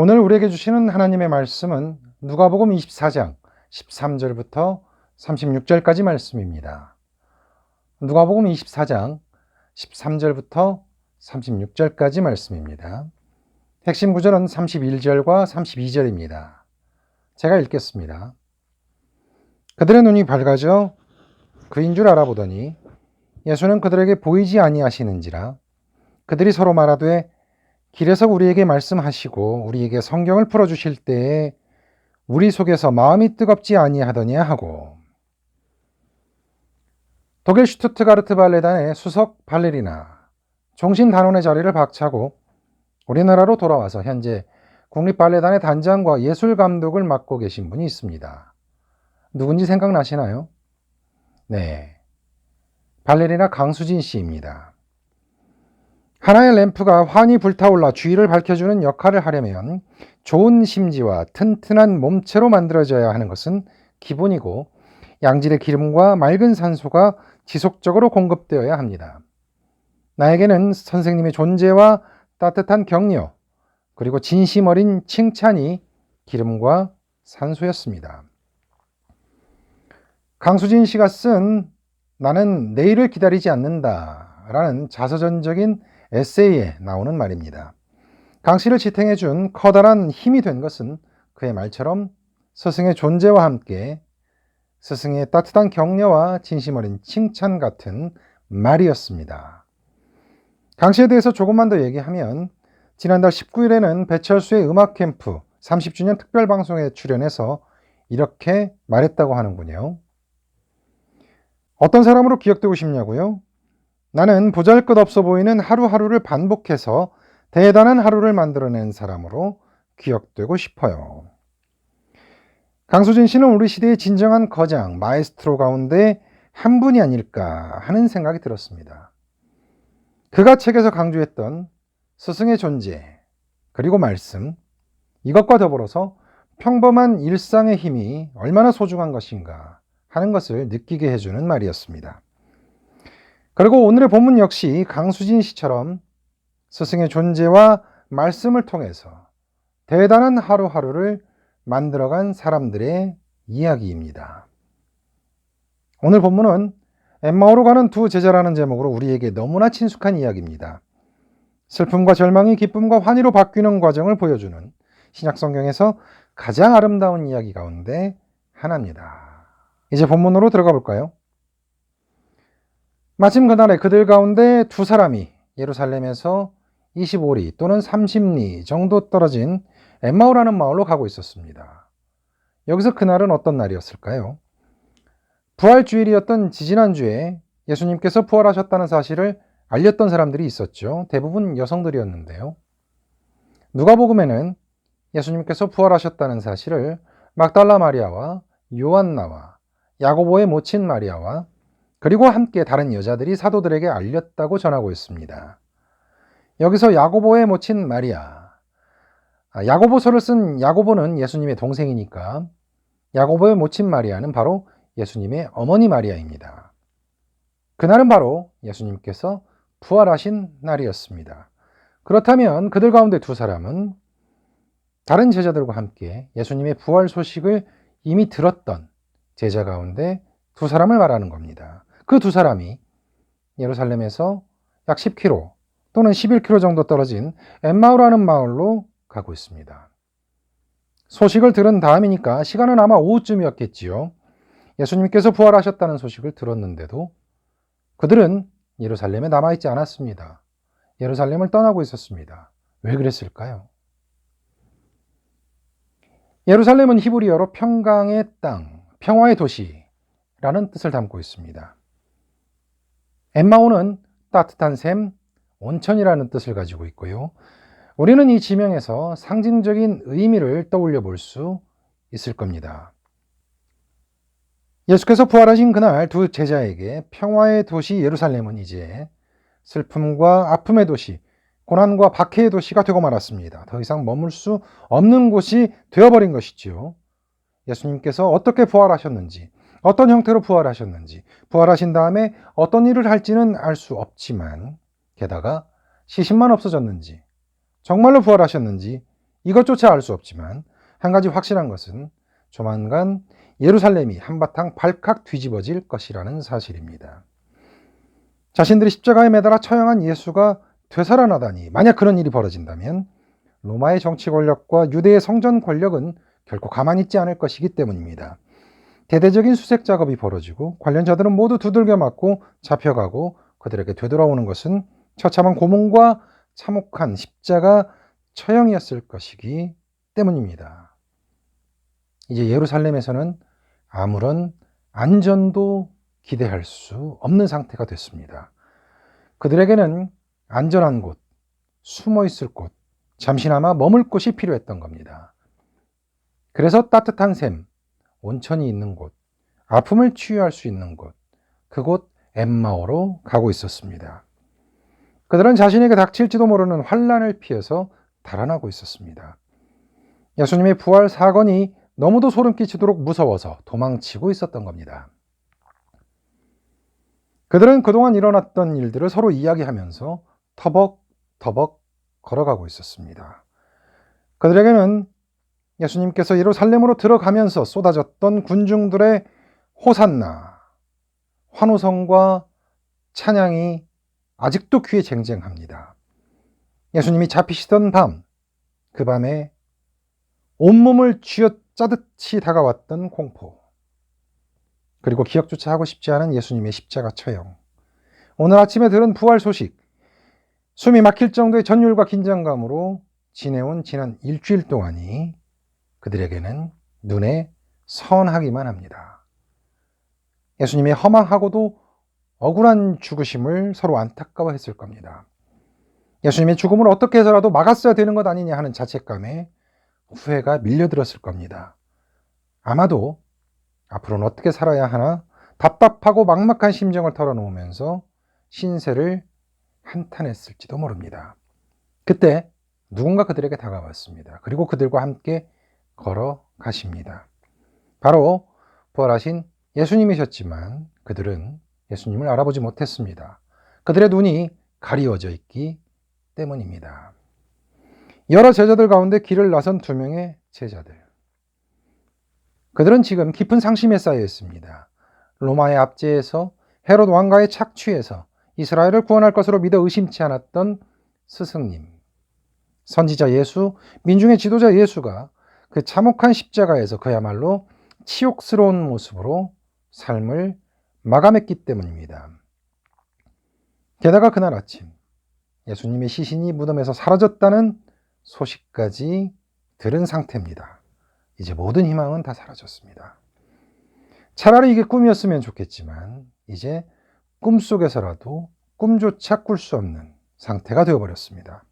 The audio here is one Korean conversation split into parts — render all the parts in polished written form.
오늘 우리에게 주시는 하나님의 말씀은 누가복음 24장 13절부터 36절까지 말씀입니다. 누가복음 24장 13절부터 36절까지 말씀입니다. 핵심 구절은 31절과 32절입니다. 제가 읽겠습니다. 그들의 눈이 밝아져 그인 줄 알아보더니 예수는 그들에게 보이지 아니하시는지라. 그들이 서로 말하되 길에서 우리에게 말씀하시고 우리에게 성경을 풀어주실 때에 우리 속에서 마음이 뜨겁지 아니하더냐 하고. 독일 슈투트가르트 발레단의 수석 발레리나 종신 단원의 자리를 박차고 우리나라로 돌아와서 현재 국립발레단의 단장과 예술 감독을 맡고 계신 분이 있습니다. 누군지 생각나시나요? 네, 발레리나 강수진 씨입니다. 하나의 램프가 환히 불타올라 주위를 밝혀주는 역할을 하려면 좋은 심지와 튼튼한 몸체로 만들어져야 하는 것은 기본이고 양질의 기름과 맑은 산소가 지속적으로 공급되어야 합니다. 나에게는 선생님의 존재와 따뜻한 격려, 그리고 진심 어린 칭찬이 기름과 산소였습니다. 강수진 씨가 쓴 나는 내일을 기다리지 않는다 라는 자서전적인 에세이에 나오는 말입니다. 강 씨를 지탱해준 커다란 힘이 된 것은 그의 말처럼 스승의 존재와 함께 스승의 따뜻한 격려와 진심 어린 칭찬 같은 말이었습니다. 강 씨에 대해서 조금만 더 얘기하면 지난달 19일에는 배철수의 음악 캠프 30주년 특별 방송에 출연해서 이렇게 말했다고 하는군요. 어떤 사람으로 기억되고 싶냐고요? 나는 보잘것없어 보이는 하루하루를 반복해서 대단한 하루를 만들어낸 사람으로 기억되고 싶어요. 강수진 씨는 우리 시대의 진정한 거장, 마에스트로 가운데 한 분이 아닐까 하는 생각이 들었습니다. 그가 책에서 강조했던 스승의 존재, 그리고 말씀, 이것과 더불어서 평범한 일상의 힘이 얼마나 소중한 것인가 하는 것을 느끼게 해주는 말이었습니다. 그리고 오늘의 본문 역시 강수진 씨처럼 스승의 존재와 말씀을 통해서 대단한 하루하루를 만들어간 사람들의 이야기입니다. 오늘 본문은 엠마오로 가는 두 제자라는 제목으로 우리에게 너무나 친숙한 이야기입니다. 슬픔과 절망이 기쁨과 환희로 바뀌는 과정을 보여주는 신약성경에서 가장 아름다운 이야기 가운데 하나입니다. 이제 본문으로 들어가 볼까요? 마침 그날에 그들 가운데 두 사람이 예루살렘에서 25리 또는 30리 정도 떨어진 엠마오라는 마을로 가고 있었습니다. 여기서 그날은 어떤 날이었을까요? 부활주일이었던 지지난주에 예수님께서 부활하셨다는 사실을 알렸던 사람들이 있었죠. 대부분 여성들이었는데요. 누가복음에는 예수님께서 부활하셨다는 사실을 막달라 마리아와 요한나와 야고보의 모친 마리아와 그리고 함께 다른 여자들이 사도들에게 알렸다고 전하고 있습니다. 여기서 야고보의 모친 마리아, 야고보서를 쓴 야고보는 예수님의 동생이니까 야고보의 모친 마리아는 바로 예수님의 어머니 마리아입니다. 그날은 바로 예수님께서 부활하신 날이었습니다. 그렇다면 그들 가운데 두 사람은 다른 제자들과 함께 예수님의 부활 소식을 이미 들었던 제자 가운데 두 사람을 말하는 겁니다. 그 두 사람이 예루살렘에서 약 10km 또는 11km 정도 떨어진 엠마오라는 마을로 가고 있습니다. 소식을 들은 다음이니까 시간은 아마 오후쯤이었겠지요. 예수님께서 부활하셨다는 소식을 들었는데도 그들은 예루살렘에 남아있지 않았습니다. 예루살렘을 떠나고 있었습니다. 왜 그랬을까요? 예루살렘은 히브리어로 평강의 땅, 평화의 도시라는 뜻을 담고 있습니다. 엠마오는 따뜻한 샘, 온천이라는 뜻을 가지고 있고요. 우리는 이 지명에서 상징적인 의미를 떠올려 볼 수 있을 겁니다. 예수께서 부활하신 그날 두 제자에게 평화의 도시 예루살렘은 이제 슬픔과 아픔의 도시, 고난과 박해의 도시가 되고 말았습니다. 더 이상 머물 수 없는 곳이 되어버린 것이지요. 예수님께서 어떻게 부활하셨는지, 어떤 형태로 부활하셨는지, 부활하신 다음에 어떤 일을 할지는 알 수 없지만 게다가 시신만 없어졌는지, 정말로 부활하셨는지 이것조차 알 수 없지만 한 가지 확실한 것은 조만간 예루살렘이 한바탕 발칵 뒤집어질 것이라는 사실입니다. 자신들이 십자가에 매달아 처형한 예수가 되살아나다니, 만약 그런 일이 벌어진다면 로마의 정치 권력과 유대의 성전 권력은 결코 가만히 있지 않을 것이기 때문입니다. 대대적인 수색 작업이 벌어지고 관련자들은 모두 두들겨 맞고 잡혀가고 그들에게 되돌아오는 것은 처참한 고문과 참혹한 십자가 처형이었을 것이기 때문입니다. 이제 예루살렘에서는 아무런 안전도 기대할 수 없는 상태가 됐습니다. 그들에게는 안전한 곳, 숨어 있을 곳, 잠시나마 머물 곳이 필요했던 겁니다. 그래서 따뜻한 샘, 온천이 있는 곳, 아픔을 치유할 수 있는 곳, 그곳 엠마오로 가고 있었습니다. 그들은 자신에게 닥칠지도 모르는 환란을 피해서 달아나고 있었습니다. 예수님의 부활 사건이 너무도 소름 끼치도록 무서워서 도망치고 있었던 겁니다. 그들은 그동안 일어났던 일들을 서로 이야기하면서 터벅터벅 걸어가고 있었습니다. 그들에게는 예수님께서 예루살렘으로 들어가면서 쏟아졌던 군중들의 호산나, 환호성과 찬양이 아직도 귀에 쟁쟁합니다. 예수님이 잡히시던 밤, 그 밤에 온몸을 쥐어짜듯이 다가왔던 공포, 그리고 기억조차 하고 싶지 않은 예수님의 십자가 처형, 오늘 아침에 들은 부활 소식, 숨이 막힐 정도의 전율과 긴장감으로 지내온 지난 일주일 동안이 그들에게는 눈에 선하기만 합니다. 예수님의 허망하고도 억울한 죽으심을 서로 안타까워했을 겁니다. 예수님의 죽음을 어떻게 해서라도 막았어야 되는 것 아니냐 하는 자책감에 후회가 밀려들었을 겁니다. 아마도 앞으로는 어떻게 살아야 하나 답답하고 막막한 심정을 털어놓으면서 신세를 한탄했을지도 모릅니다. 그때 누군가 그들에게 다가왔습니다. 그리고 그들과 함께 걸어가십니다. 바로 부활하신 예수님이셨지만 그들은 예수님을 알아보지 못했습니다. 그들의 눈이 가리워져 있기 때문입니다. 여러 제자들 가운데 길을 나선 두 명의 제자들. 그들은 지금 깊은 상심에 쌓여 있습니다. 로마의 압제에서 헤롯 왕가의 착취에서 이스라엘을 구원할 것으로 믿어 의심치 않았던 스승님, 선지자 예수, 민중의 지도자 예수가 그 참혹한 십자가에서 그야말로 치욕스러운 모습으로 삶을 마감했기 때문입니다. 게다가 그날 아침 예수님의 시신이 무덤에서 사라졌다는 소식까지 들은 상태입니다. 이제 모든 희망은 다 사라졌습니다. 차라리 이게 꿈이었으면 좋겠지만 이제 꿈속에서라도 꿈조차 꿀 수 없는 상태가 되어버렸습니다.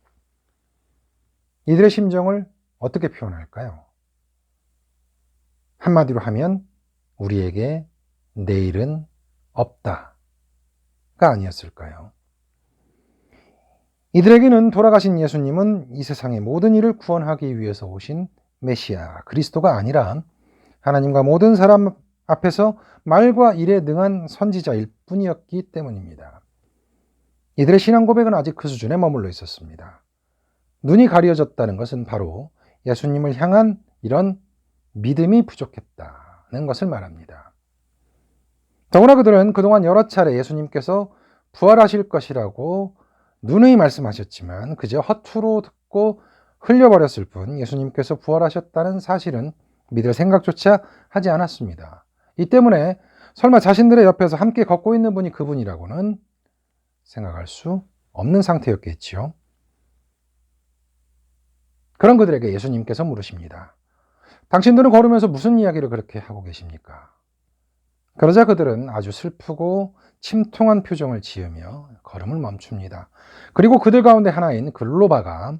이들의 심정을 어떻게 표현할까요? 한마디로 하면 우리에게 내일은 없다가 아니었을까요? 이들에게는 돌아가신 예수님은 이 세상의 모든 일을 구원하기 위해서 오신 메시아, 그리스도가 아니라 하나님과 모든 사람 앞에서 말과 일에 능한 선지자일 뿐이었기 때문입니다. 이들의 신앙 고백은 아직 그 수준에 머물러 있었습니다. 눈이 가려졌다는 것은 바로 예수님을 향한 이런 믿음이 부족했다는 것을 말합니다. 더구나 그들은 그동안 여러 차례 예수님께서 부활하실 것이라고 누누이 말씀하셨지만 그저 허투루 듣고 흘려버렸을 뿐 예수님께서 부활하셨다는 사실은 믿을 생각조차 하지 않았습니다. 이 때문에 설마 자신들의 옆에서 함께 걷고 있는 분이 그분이라고는 생각할 수 없는 상태였겠지요. 그런 그들에게 예수님께서 물으십니다. 당신들은 걸으면서 무슨 이야기를 그렇게 하고 계십니까? 그러자 그들은 아주 슬프고 침통한 표정을 지으며 걸음을 멈춥니다. 그리고 그들 가운데 하나인 글로바가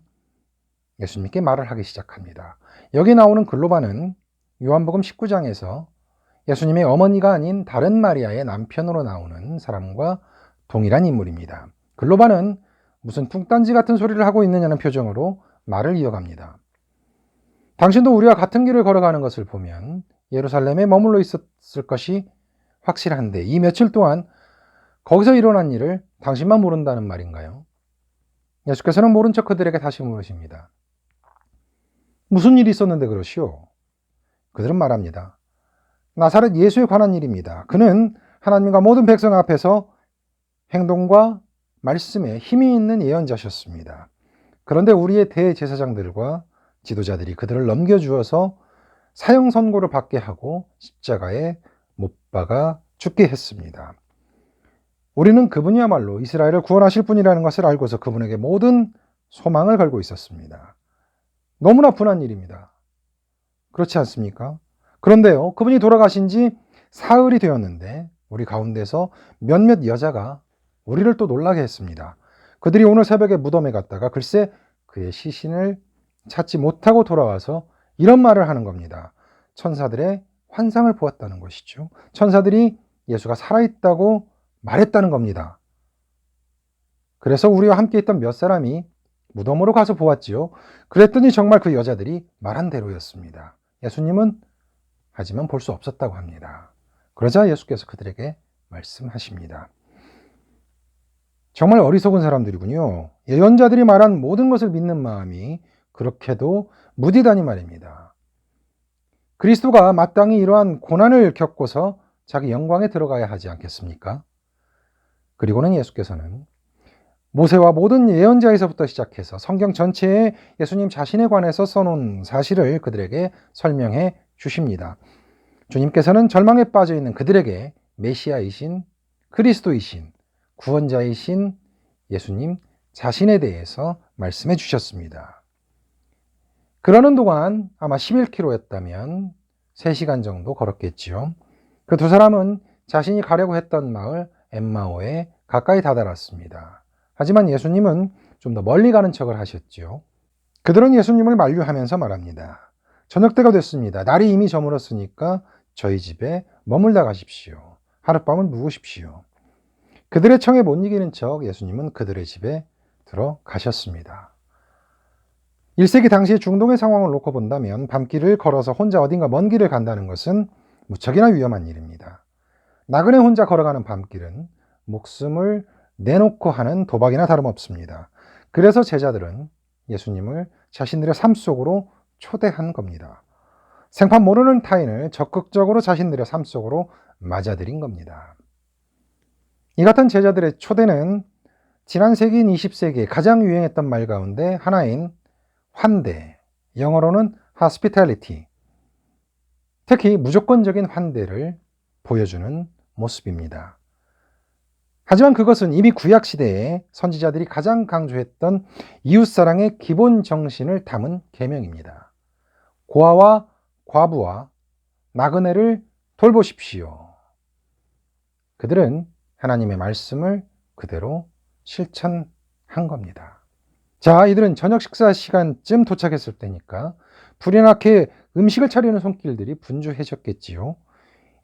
예수님께 말을 하기 시작합니다. 여기 나오는 글로바는 요한복음 19장에서 예수님의 어머니가 아닌 다른 마리아의 남편으로 나오는 사람과 동일한 인물입니다. 글로바는 무슨 뚱딴지 같은 소리를 하고 있느냐는 표정으로 말을 이어갑니다. 당신도 우리와 같은 길을 걸어가는 것을 보면 예루살렘에 머물러 있었을 것이 확실한데 이 며칠 동안 거기서 일어난 일을 당신만 모른다는 말인가요? 예수께서는 모른 척 그들에게 다시 물으십니다. 무슨 일이 있었는데 그러시오? 그들은 말합니다. 나사렛 예수에 관한 일입니다. 그는 하나님과 모든 백성 앞에서 행동과 말씀에 힘이 있는 예언자셨습니다. 그런데 우리의 대제사장들과 지도자들이 그들을 넘겨주어서 사형 선고를 받게 하고 십자가에 못 박아 죽게 했습니다. 우리는 그분이야말로 이스라엘을 구원하실 분이라는 것을 알고서 그분에게 모든 소망을 걸고 있었습니다. 너무나 분한 일입니다. 그렇지 않습니까? 그런데요, 그분이 돌아가신 지 사흘이 되었는데 우리 가운데서 몇몇 여자가 우리를 또 놀라게 했습니다. 그들이 오늘 새벽에 무덤에 갔다가 글쎄 그의 시신을 찾지 못하고 돌아와서 이런 말을 하는 겁니다. 천사들의 환상을 보았다는 것이죠. 천사들이 예수가 살아있다고 말했다는 겁니다. 그래서 우리와 함께 있던 몇 사람이 무덤으로 가서 보았지요. 그랬더니 정말 그 여자들이 말한 대로였습니다. 예수님은 하지만 볼 수 없었다고 합니다. 그러자 예수께서 그들에게 말씀하십니다. 정말 어리석은 사람들이군요. 예언자들이 말한 모든 것을 믿는 마음이 그렇게도 무디다니 말입니다. 그리스도가 마땅히 이러한 고난을 겪고서 자기 영광에 들어가야 하지 않겠습니까? 그리고는 예수께서는 모세와 모든 예언자에서부터 시작해서 성경 전체에 예수님 자신에 관해서 써놓은 사실을 그들에게 설명해 주십니다. 주님께서는 절망에 빠져 있는 그들에게 메시아이신 그리스도이신 구원자이신 예수님 자신에 대해서 말씀해 주셨습니다. 그러는 동안 아마 11km였다면 3시간 정도 걸었겠지요. 그 두 사람은 자신이 가려고 했던 마을 엠마오에 가까이 다다랐습니다. 하지만 예수님은 좀 더 멀리 가는 척을 하셨지요. 그들은 예수님을 만류하면서 말합니다. 저녁 때가 됐습니다. 날이 이미 저물었으니까 저희 집에 머물다 가십시오. 하룻밤을 묵으십시오. 그들의 청에 못 이기는 척 예수님은 그들의 집에 들어가셨습니다. 1세기 당시의 중동의 상황을 놓고 본다면 밤길을 걸어서 혼자 어딘가 먼 길을 간다는 것은 무척이나 위험한 일입니다. 나그네 혼자 걸어가는 밤길은 목숨을 내놓고 하는 도박이나 다름없습니다. 그래서 제자들은 예수님을 자신들의 삶 속으로 초대한 겁니다. 생판 모르는 타인을 적극적으로 자신들의 삶 속으로 맞아들인 겁니다. 이 같은 제자들의 초대는 지난 세기인 20세기에 가장 유행했던 말 가운데 하나인 환대, 영어로는 hospitality, 특히 무조건적인 환대를 보여주는 모습입니다. 하지만 그것은 이미 구약시대에 선지자들이 가장 강조했던 이웃사랑의 기본 정신을 담은 계명입니다. 고아와 과부와 나그네를 돌보십시오. 그들은 하나님의 말씀을 그대로 실천한 겁니다. 자, 이들은 저녁 식사 시간쯤 도착했을 때니까 불이 나게 음식을 차리는 손길들이 분주해졌겠지요.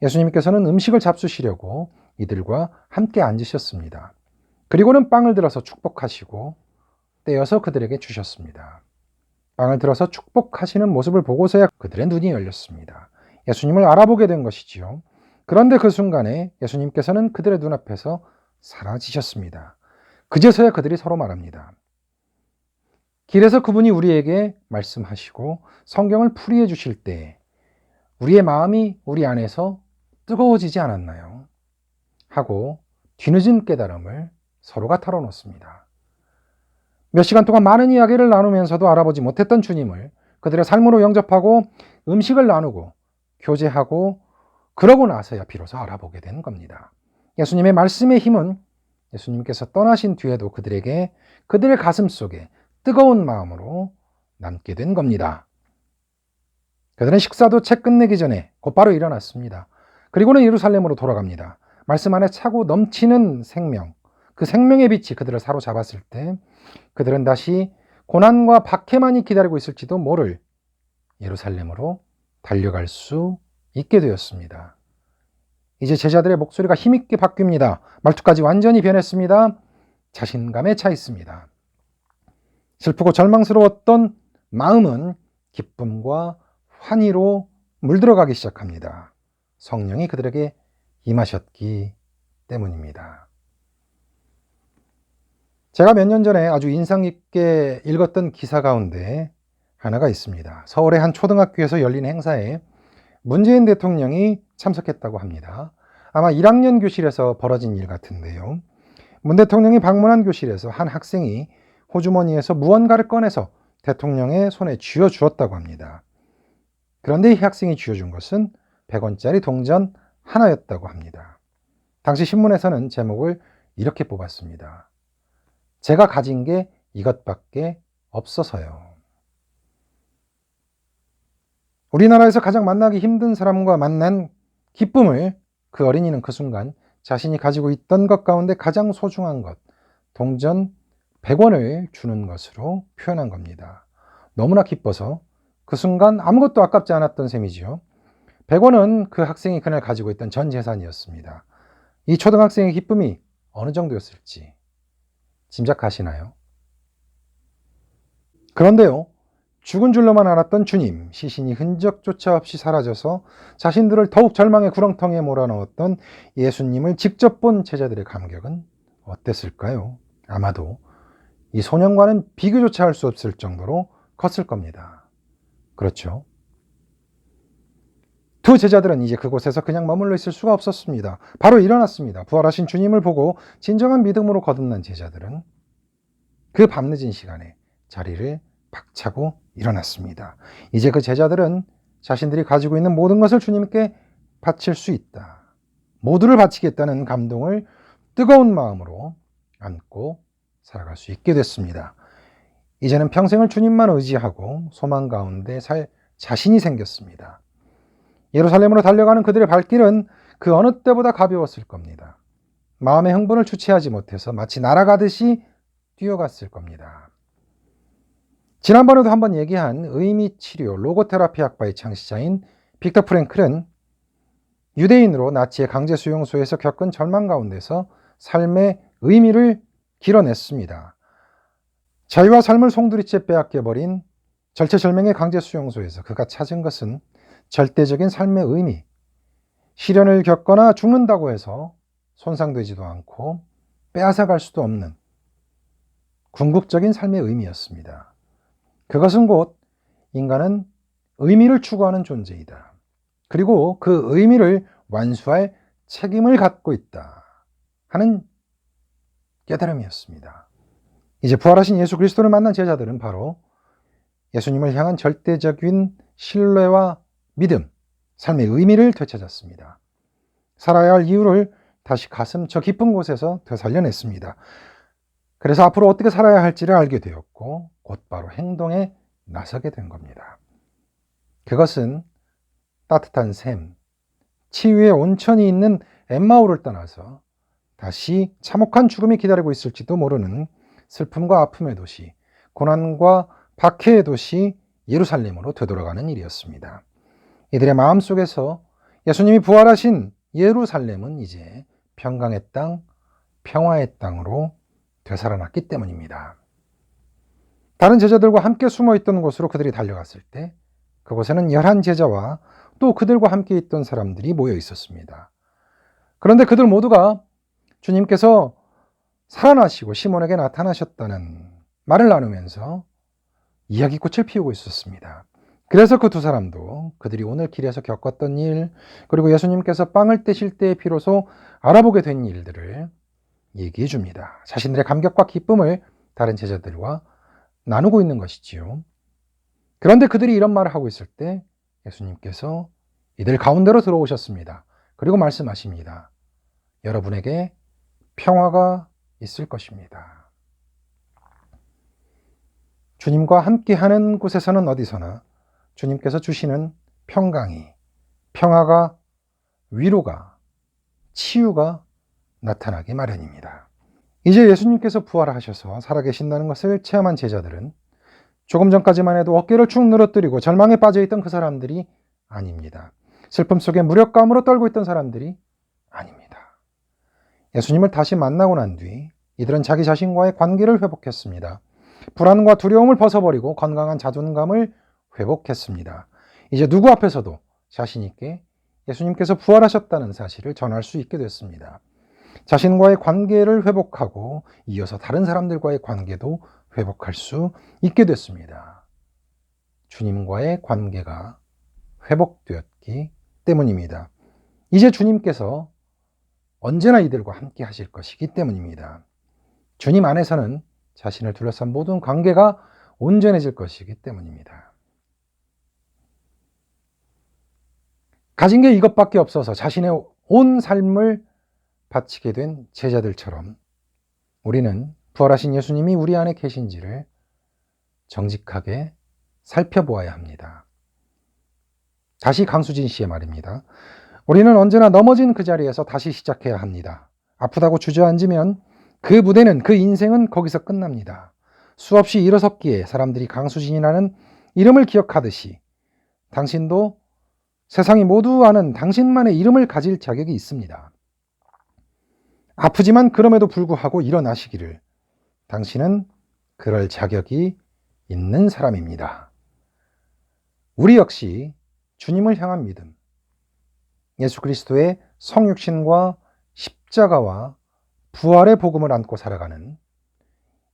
예수님께서는 음식을 잡수시려고 이들과 함께 앉으셨습니다. 그리고는 빵을 들어서 축복하시고 떼어서 그들에게 주셨습니다. 빵을 들어서 축복하시는 모습을 보고서야 그들의 눈이 열렸습니다. 예수님을 알아보게 된 것이지요. 그런데 그 순간에 예수님께서는 그들의 눈앞에서 사라지셨습니다. 그제서야 그들이 서로 말합니다. 길에서 그분이 우리에게 말씀하시고 성경을 풀이해 주실 때 우리의 마음이 우리 안에서 뜨거워지지 않았나요? 하고 뒤늦은 깨달음을 서로가 털어놓습니다. 몇 시간 동안 많은 이야기를 나누면서도 알아보지 못했던 주님을 그들의 삶으로 영접하고 음식을 나누고 교제하고 그러고 나서야 비로소 알아보게 된 겁니다. 예수님의 말씀의 힘은 예수님께서 떠나신 뒤에도 그들에게 그들의 가슴 속에 뜨거운 마음으로 남게 된 겁니다. 그들은 식사도 채 끝내기 전에 곧바로 일어났습니다. 그리고는 예루살렘으로 돌아갑니다. 말씀 안에 차고 넘치는 생명, 그 생명의 빛이 그들을 사로잡았을 때 그들은 다시 고난과 박해만이 기다리고 있을지도 모를 예루살렘으로 달려갈 수 있게 되었습니다. 이제 제자들의 목소리가 힘있게 바뀝니다. 말투까지 완전히 변했습니다. 자신감에 차 있습니다. 슬프고 절망스러웠던 마음은 기쁨과 환희로 물들어가기 시작합니다. 성령이 그들에게 임하셨기 때문입니다. 제가 몇 년 전에 아주 인상 깊게 읽었던 기사 가운데 하나가 있습니다. 서울의 한 초등학교에서 열린 행사에 문재인 대통령이 참석했다고 합니다. 아마 1학년 교실에서 벌어진 일 같은데요. 문 대통령이 방문한 교실에서 한 학생이 호주머니에서 무언가를 꺼내서 대통령의 손에 쥐어주었다고 합니다. 그런데 이 학생이 쥐어준 것은 100원짜리 동전 하나였다고 합니다. 당시 신문에서는 제목을 이렇게 뽑았습니다. 제가 가진 게 이것밖에 없어서요. 우리나라에서 가장 만나기 힘든 사람과 만난 기쁨을 그 어린이는 그 순간 자신이 가지고 있던 것 가운데 가장 소중한 것, 동전 100원을 주는 것으로 표현한 겁니다. 너무나 기뻐서 그 순간 아무것도 아깝지 않았던 셈이지요. 100원은 그 학생이 그날 가지고 있던 전 재산이었습니다. 이 초등학생의 기쁨이 어느 정도였을지 짐작하시나요? 그런데요, 죽은 줄로만 알았던 주님, 시신이 흔적조차 없이 사라져서 자신들을 더욱 절망의 구렁텅이에 몰아넣었던 예수님을 직접 본 제자들의 감격은 어땠을까요? 아마도 이 소년과는 비교조차 할 수 없을 정도로 컸을 겁니다. 그렇죠? 두 제자들은 이제 그곳에서 그냥 머물러 있을 수가 없었습니다. 바로 일어났습니다. 부활하신 주님을 보고 진정한 믿음으로 거듭난 제자들은 그 밤늦은 시간에 자리를 박차고 일어났습니다. 이제 그 제자들은 자신들이 가지고 있는 모든 것을 주님께 바칠 수 있다. 모두를 바치겠다는 감동을 뜨거운 마음으로 안고 살아갈 수 있게 됐습니다. 이제는 평생을 주님만 의지하고 소망 가운데 살 자신이 생겼습니다. 예루살렘으로 달려가는 그들의 발길은 그 어느 때보다 가벼웠을 겁니다. 마음의 흥분을 주체하지 못해서 마치 날아가듯이 뛰어갔을 겁니다. 지난번에도 한번 얘기한 의미치료 로고테라피 학파의 창시자인 빅터 프랭클은 유대인으로 나치의 강제수용소에서 겪은 절망 가운데서 삶의 의미를 길어냈습니다. 자유와 삶을 송두리째 빼앗겨버린 절체절명의 강제수용소에서 그가 찾은 것은 절대적인 삶의 의미, 시련을 겪거나 죽는다고 해서 손상되지도 않고 빼앗아갈 수도 없는 궁극적인 삶의 의미였습니다. 그것은 곧 인간은 의미를 추구하는 존재이다. 그리고 그 의미를 완수할 책임을 갖고 있다 하는 깨달음이었습니다. 이제 부활하신 예수 그리스도를 만난 제자들은 바로 예수님을 향한 절대적인 신뢰와 믿음, 삶의 의미를 되찾았습니다. 살아야 할 이유를 다시 가슴 저 깊은 곳에서 되살려냈습니다. 그래서 앞으로 어떻게 살아야 할지를 알게 되었고 곧바로 행동에 나서게 된 겁니다. 그것은 따뜻한 샘, 치유의 온천이 있는 엠마오를 떠나서 다시 참혹한 죽음이 기다리고 있을지도 모르는 슬픔과 아픔의 도시, 고난과 박해의 도시 예루살렘으로 되돌아가는 일이었습니다. 이들의 마음속에서 예수님이 부활하신 예루살렘은 이제 평강의 땅, 평화의 땅으로 되살아났기 때문입니다. 다른 제자들과 함께 숨어있던 곳으로 그들이 달려갔을 때 그곳에는 11제자와 또 그들과 함께 있던 사람들이 모여 있었습니다. 그런데 그들 모두가 주님께서 살아나시고 시몬에게 나타나셨다는 말을 나누면서 이야기꽃을 피우고 있었습니다. 그래서 그 두 사람도 그들이 오늘 길에서 겪었던 일, 그리고 예수님께서 빵을 떼실 때 비로소 알아보게 된 일들을 얘기해 줍니다. 자신들의 감격과 기쁨을 다른 제자들과 나누고 있는 것이지요. 그런데 그들이 이런 말을 하고 있을 때 예수님께서 이들 가운데로 들어오셨습니다. 그리고 말씀하십니다. 여러분에게 평화가 있을 것입니다. 주님과 함께하는 곳에서는 어디서나 주님께서 주시는 평강이, 평화가, 위로가, 치유가 나타나기 마련입니다. 이제 예수님께서 부활하셔서 살아계신다는 것을 체험한 제자들은 조금 전까지만 해도 어깨를 축 늘어뜨리고 절망에 빠져있던 그 사람들이 아닙니다. 슬픔 속에 무력감으로 떨고 있던 사람들이 아닙니다. 예수님을 다시 만나고 난 뒤 이들은 자기 자신과의 관계를 회복했습니다. 불안과 두려움을 벗어버리고 건강한 자존감을 회복했습니다. 이제 누구 앞에서도 자신 있게 예수님께서 부활하셨다는 사실을 전할 수 있게 됐습니다. 자신과의 관계를 회복하고 이어서 다른 사람들과의 관계도 회복할 수 있게 됐습니다. 주님과의 관계가 회복되었기 때문입니다. 이제 주님께서 언제나 이들과 함께 하실 것이기 때문입니다. 주님 안에서는 자신을 둘러싼 모든 관계가 온전해질 것이기 때문입니다. 가진 게 이것밖에 없어서 자신의 온 삶을 바치게 된 제자들처럼 우리는 부활하신 예수님이 우리 안에 계신지를 정직하게 살펴보아야 합니다. 다시 강수진 씨의 말입니다. 우리는 언제나 넘어진 그 자리에서 다시 시작해야 합니다. 아프다고 주저앉으면 그 무대는, 그 인생은 거기서 끝납니다. 수없이 일어섰기에 사람들이 강수진이라는 이름을 기억하듯이 당신도 세상이 모두 아는 당신만의 이름을 가질 자격이 있습니다. 아프지만 그럼에도 불구하고 일어나시기를, 당신은 그럴 자격이 있는 사람입니다. 우리 역시 주님을 향한 믿음, 예수 그리스도의 성육신과 십자가와 부활의 복음을 안고 살아가는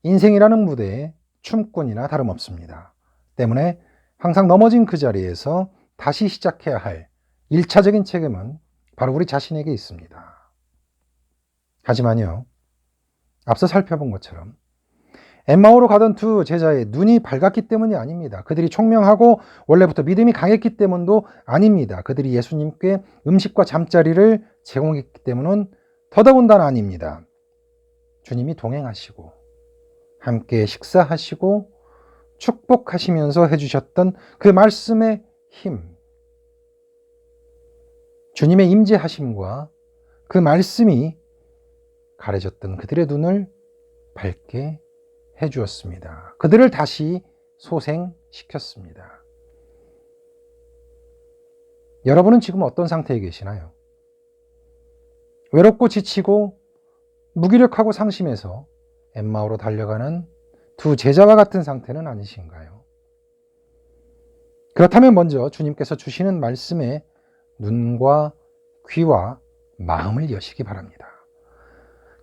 인생이라는 무대에 춤꾼이나 다름없습니다. 때문에 항상 넘어진 그 자리에서 다시 시작해야 할 1차적인 책임은 바로 우리 자신에게 있습니다. 하지만요, 앞서 살펴본 것처럼 엠마오로 가던 두 제자의 눈이 밝았기 때문이 아닙니다. 그들이 총명하고 원래부터 믿음이 강했기 때문도 아닙니다. 그들이 예수님께 음식과 잠자리를 제공했기 때문은 더더군다나 아닙니다. 주님이 동행하시고 함께 식사하시고 축복하시면서 해주셨던 그 말씀의 힘, 주님의 임재하심과 그 말씀이 가려졌던 그들의 눈을 밝게 해주었습니다. 그들을 다시 소생시켰습니다. 여러분은 지금 어떤 상태에 계시나요? 외롭고 지치고 무기력하고 상심해서 엠마오로 달려가는 두 제자와 같은 상태는 아니신가요? 그렇다면 먼저 주님께서 주시는 말씀에 눈과 귀와 마음을 여시기 바랍니다.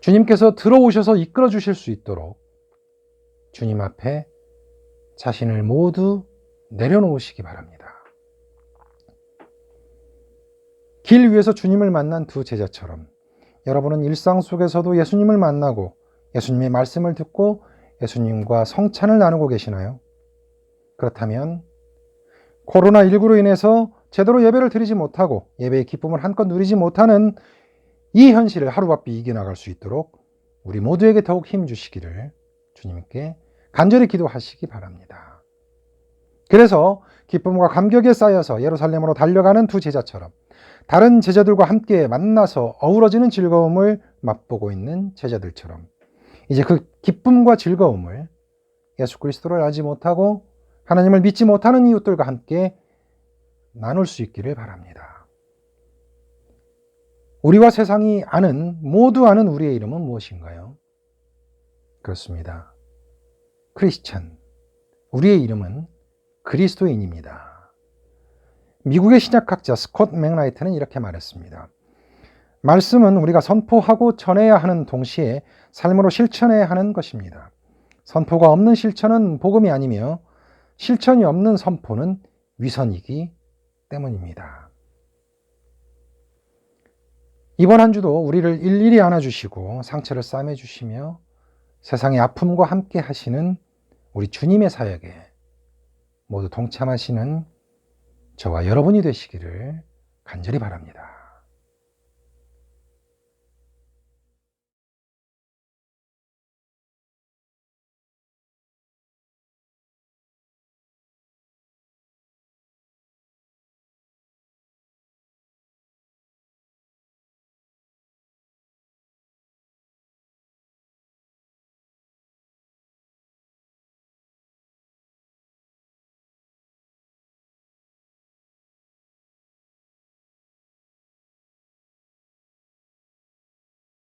주님께서 들어오셔서 이끌어 주실 수 있도록 주님 앞에 자신을 모두 내려놓으시기 바랍니다. 길 위에서 주님을 만난 두 제자처럼 여러분은 일상 속에서도 예수님을 만나고 예수님의 말씀을 듣고 예수님과 성찬을 나누고 계시나요? 그렇다면 코로나19로 인해서 제대로 예배를 드리지 못하고 예배의 기쁨을 한껏 누리지 못하는 이 현실을 하루바삐 이겨나갈 수 있도록 우리 모두에게 더욱 힘 주시기를 주님께 간절히 기도하시기 바랍니다. 그래서 기쁨과 감격에 쌓여서 예루살렘으로 달려가는 두 제자처럼 다른 제자들과 함께 만나서 어우러지는 즐거움을 맛보고 있는 제자들처럼 이제 그 기쁨과 즐거움을 예수 그리스도를 알지 못하고 하나님을 믿지 못하는 이웃들과 함께 나눌 수 있기를 바랍니다. 우리와 세상이 모두 아는 우리의 이름은 무엇인가요? 그렇습니다. 크리스찬. 우리의 이름은 그리스도인입니다. 미국의 신약학자 스콧 맥라이트는 이렇게 말했습니다. 말씀은 우리가 선포하고 전해야 하는 동시에 삶으로 실천해야 하는 것입니다. 선포가 없는 실천은 복음이 아니며 실천이 없는 선포는 위선이기 때문입니다. 이번 한 주도 우리를 일일이 안아주시고 상처를 싸매주시며 세상의 아픔과 함께 하시는 우리 주님의 사역에 모두 동참하시는 저와 여러분이 되시기를 간절히 바랍니다.